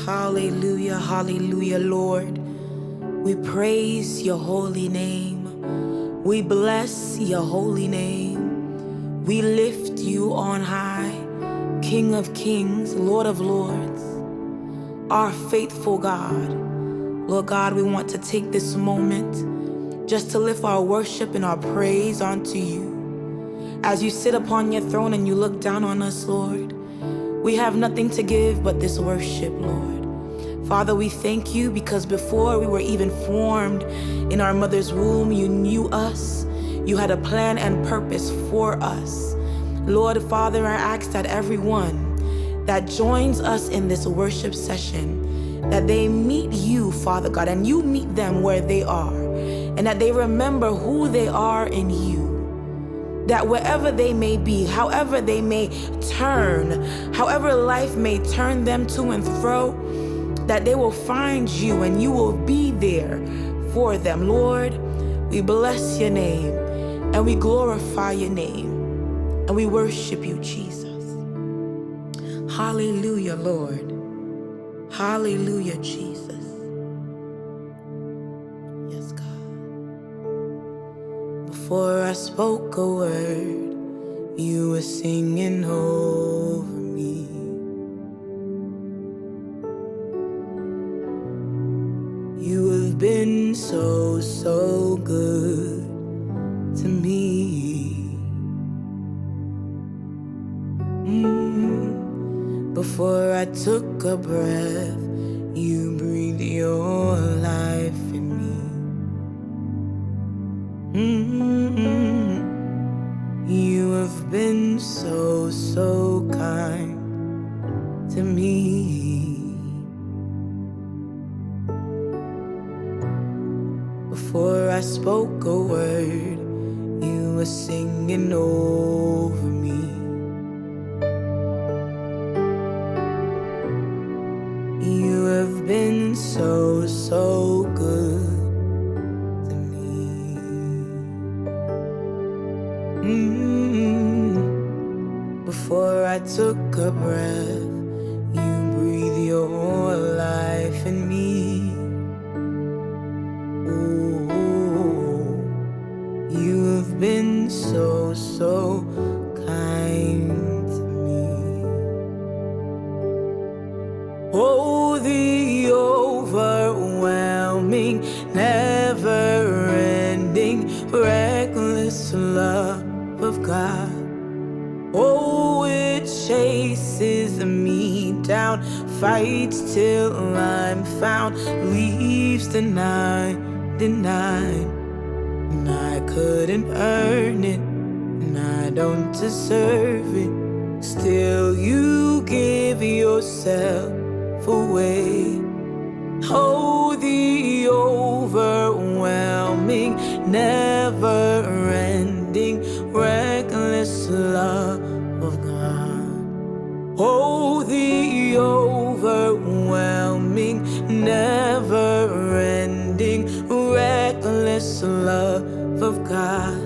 Hallelujah, hallelujah, Lord. We praise your holy name. We bless your holy name. We lift you on high, King of kings, Lord of lords, our faithful God. Lord God, we want to take this moment just to lift our worship and our praise unto you. As you sit upon your throne and you look down on us, Lord, we have nothing to give but this worship, Lord. Father, we thank you because before we were even formed in our mother's womb, you knew us. You had a plan and purpose for us. Lord, Father, I ask that everyone that joins us in this worship session, that they meet you, Father God, and you meet them where they are, and that they remember who they are in you. That wherever they may be, however they may turn, however life may turn them to and fro, that they will find you and you will be there for them. Lord, we bless your name and we glorify your name and we worship you, Jesus. Hallelujah, Lord. Hallelujah, Jesus. Yes, God. Before I spoke a word, you were singing over me. You have been so, so good to me. Before I took a breath, you breathed your life in me. You have been so, so kind to me. Before I spoke a word, you were singing over me. You have been so, so good to me. Before I took a breath, you breathed your life in me. You have been so, so kind to me. Oh, the overwhelming, never-ending, reckless love of God. Oh, it chases me down, fights till I'm found, leaves the 99. And I couldn't earn it, and I don't deserve it. Still, you give yourself away. Oh, the overwhelming, never-ending, reckless love of God. Oh, the overwhelming, never-ending, reckless love of God.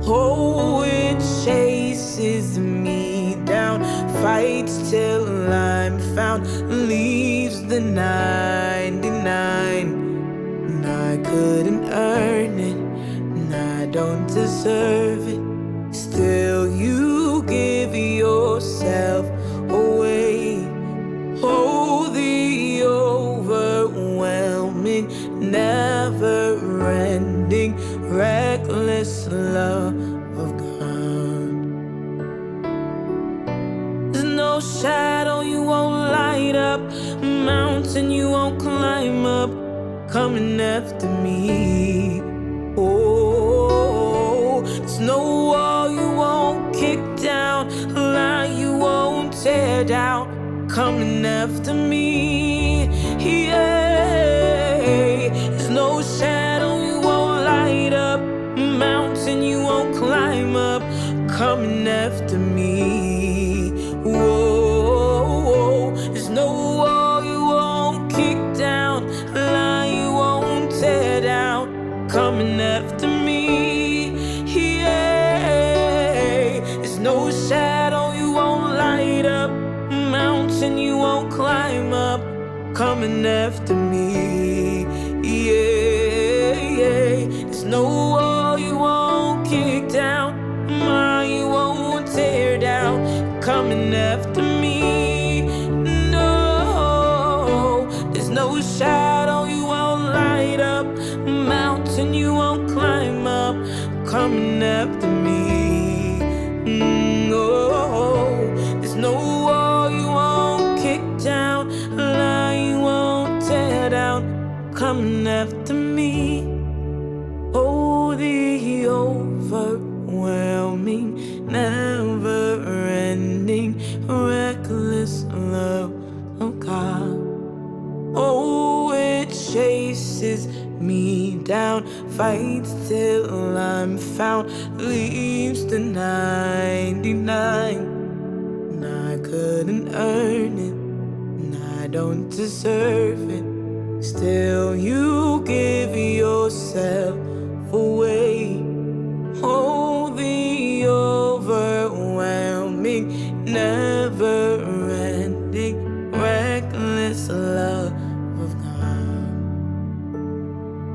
Oh, it chases me down, fights till I'm found, leaves the 99. And I couldn't earn it, and I don't deserve it. Still, you give yourself away. Oh, the overwhelming, never-ending, reckless love of God. There's no shadow you won't light up, mountain you won't climb up, coming after me. Oh, there's no wall you won't kick down, lie you won't tear down, coming after me. Yeah, there's no shadow you won't light up, mountain you won't climb up, coming after me. Whoa, there's no wall you won't kick down, lie you won't tear down, coming after me. Yeah, there's no shadow you won't light up, mountain you won't climb up, coming after me. Yeah, yeah. There's no wall you won't kick down, mine you won't tear down, coming after me. No, there's no shadow you won't light up, mountain you won't climb up, coming after me. Oh, there's no wall you won't kick down, lie you won't tear down, coming after me. Oh, the overwhelming, never-ending, reckless love of God. Oh, it chases me down, fights till I'm found, leaves the 99. And I couldn't earn it, and I don't deserve it. Still, you give yourself away. Oh, the overwhelming, never-ending, reckless love of God.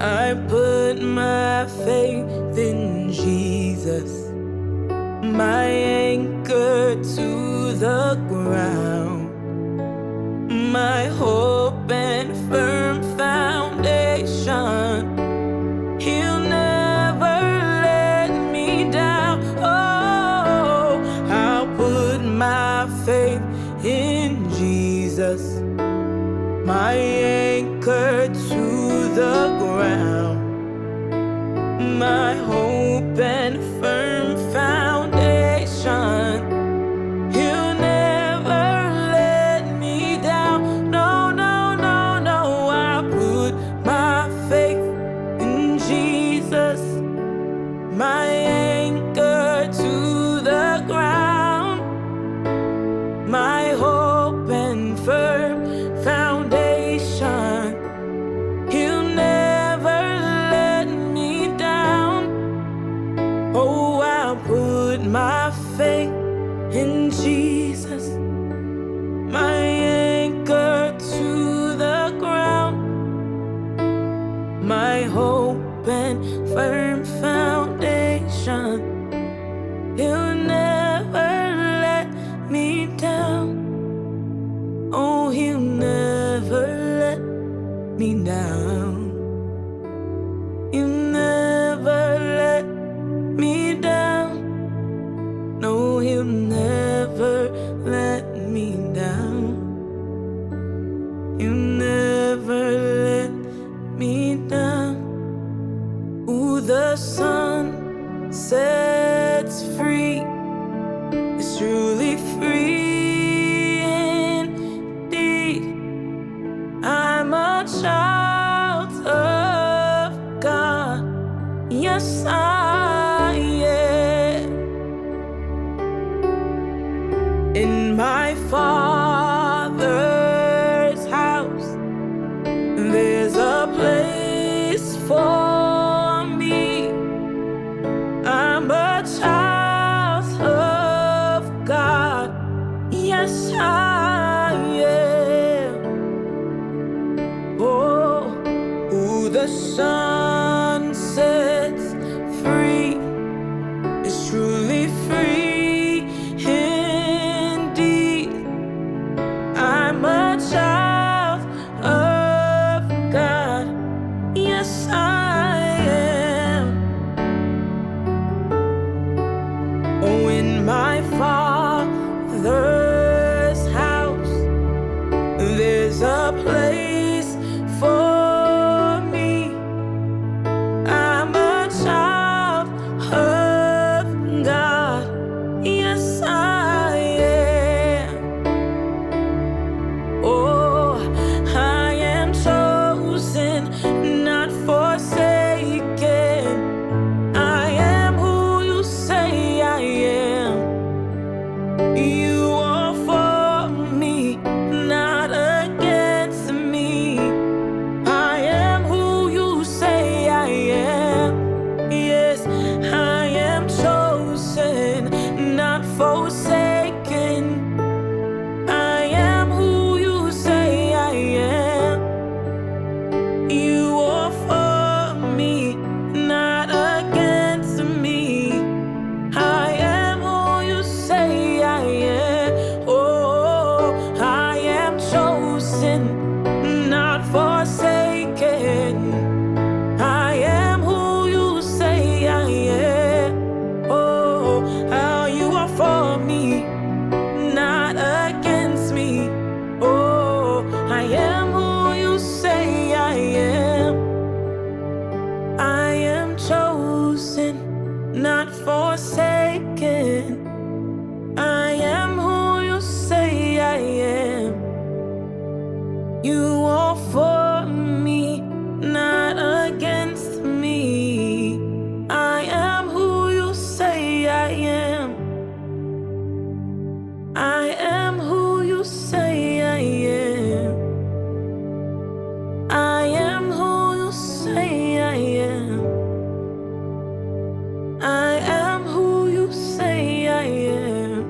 I put my faith in Jesus, my anchor to the ground, my hope and firm foundation. He'll never let me down. Oh, I'll put my faith in Jesus, my anchor to the ground, my hope and firm foundation. He'll never let me down. No, no, no, no. I put my faith in Jesus, my anchor to the ground, my hope and firm foundation. He'll never let me down. Oh, I'll put my faith in Jesus, my anchor to the ground, my hope and firm foundation. He'll never let me down. Oh, he'll never let me down. He'll never let me down. No, he'll never let me down. He'll never let me down. Who the sun sets free is truly free indeed. I'm a child of God. Yes, I am. In my Father's house, there's a place for me. I'm a child of God. Yes, I am. Oh, who the sun sets free is truly free indeed. I'm a child of God. Yes, I am. Oh, in my Father's house, there's a place for me. I'm a not forsaken. I am who you say I am. Oh, how you are for me, not against me. Oh, I am who you say I am. I am chosen, not forsaken. I am who you say I am. You are for me, not against me. I am who you say I am. I am who you say I am. I am who you say I am. I am who you say I am.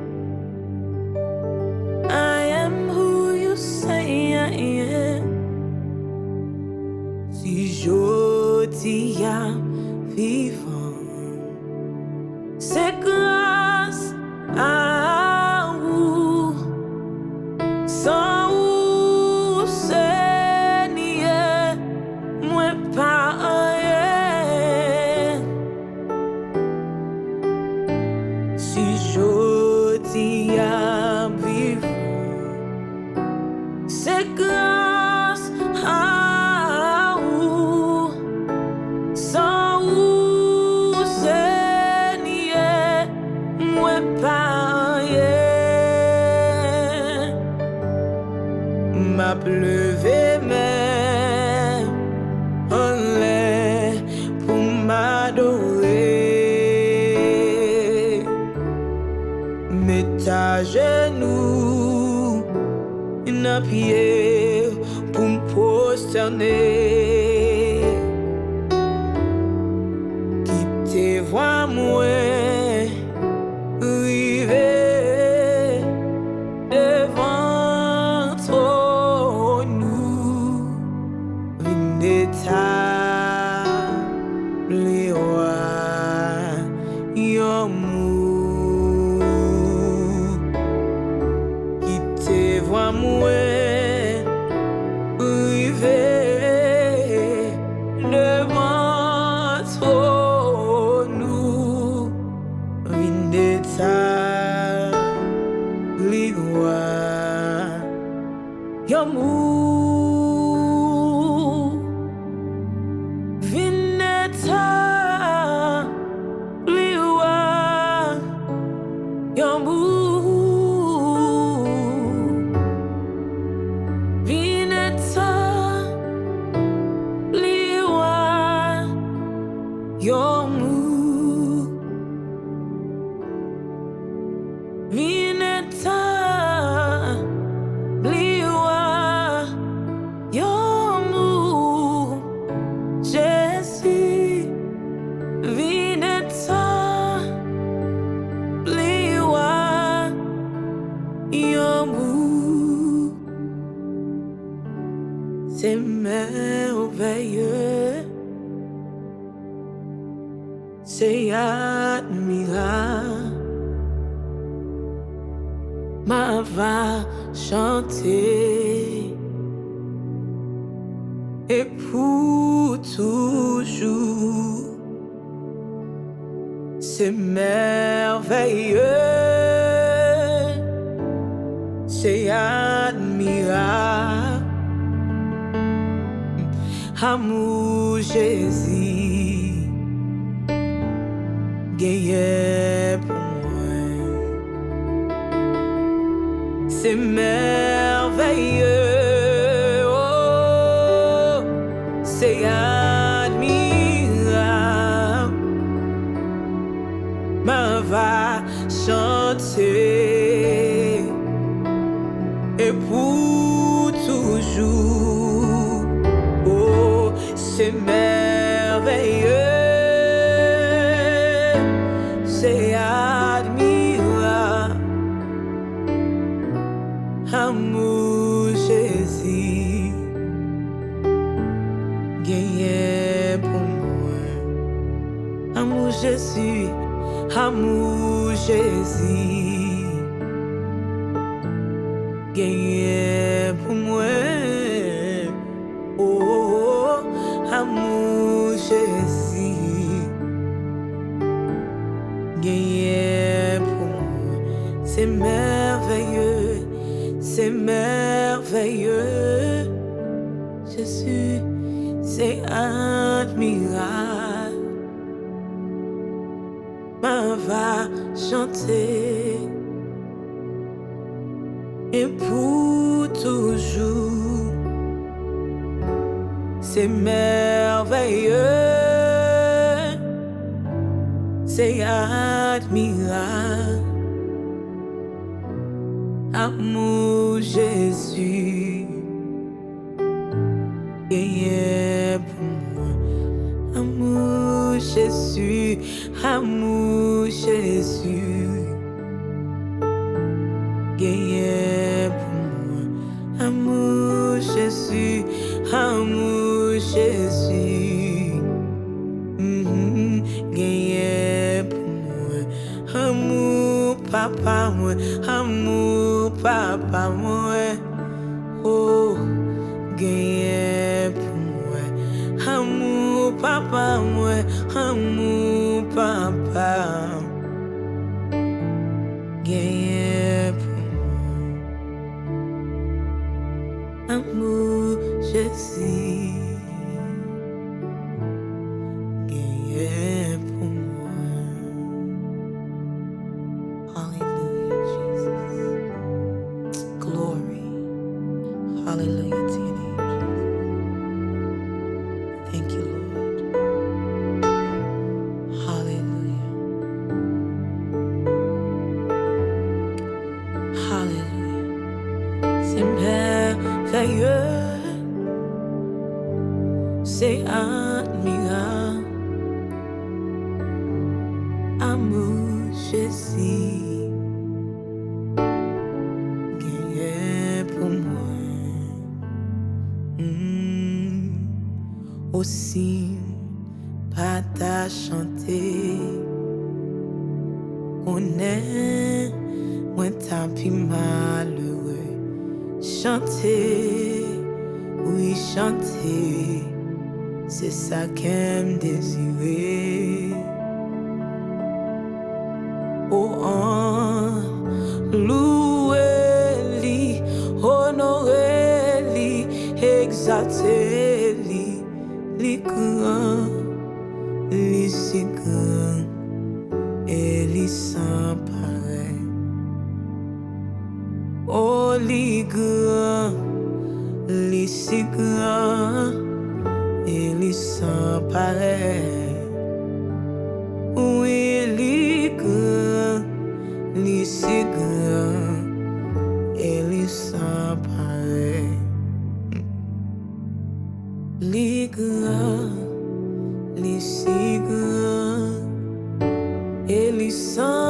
I am who you say I am. Si je t'y am vivant, c'est grâce à vous. Sans vous, Seigneur, moi pas rien. Si je t'y am vivant, c'est grâce à vous. Sans vous, Seigneur, moi pas rien. M'a pleuvé même en l'air pour m'adorer. Mets à genoux, un pied pour me prosterner. Quittez voir moi, river devant trône, venez les rois, y'amour. Quittez voir moi, river devant trône, venez les rois, y'amour. Vineta liwa y'amour. Vineta liwa y'amour. Vineta liwa y'amour. Jésus, Vineta liwa y'amour. C'est merveilleux, c'est admirable. Ma va chanter et pour toujours. C'est merveilleux, c'est admirable. Amour Jésus, gagné pour moi. C'est merveilleux, oh, c'est admirable. Ma va chanter et pour toujours. Oh, c'est merveilleux, c'est admirable. Amour Jésus, gagné pour moi. Amour Jésus, amour Jésus, gagné pour moi. Jésus, c'est admirable. Ma va chanter et pour toujours. C'est merveilleux, c'est admirable. Amour Jésus, gagné pour moi. Amour Jésus, amour Jésus, gagné pour moi. Amour Jésus, amour Jésus, gagné pour moi. Amour papa moi, amour papa moi. Oh, gagné pour moi. Amour papa moi, amour papa. Gagné pour moi. Amour Jésus, gagné pour moi. Hallelujah, Jesus. Glory. Hallelujah to your name, Jesus. Thank you, Lord. Hallelujah. Hallelujah. C'est merveilleux, c'est admirable. Amour Jésus, gagné pour moi. Aussi, pas ta chanter. On est, moi t'as pu malheureux. Chanter, oui chanter, c'est ça qu'aime désirer. Oh, louer-li, honorer-li, exalter-li, li grand, li si grand, et li sans pareil. Oh, li grand, li si grand, et li sans pareil. Oui, li grand, li si grand, et li sans pareil. Li grand, li si grand, et li sans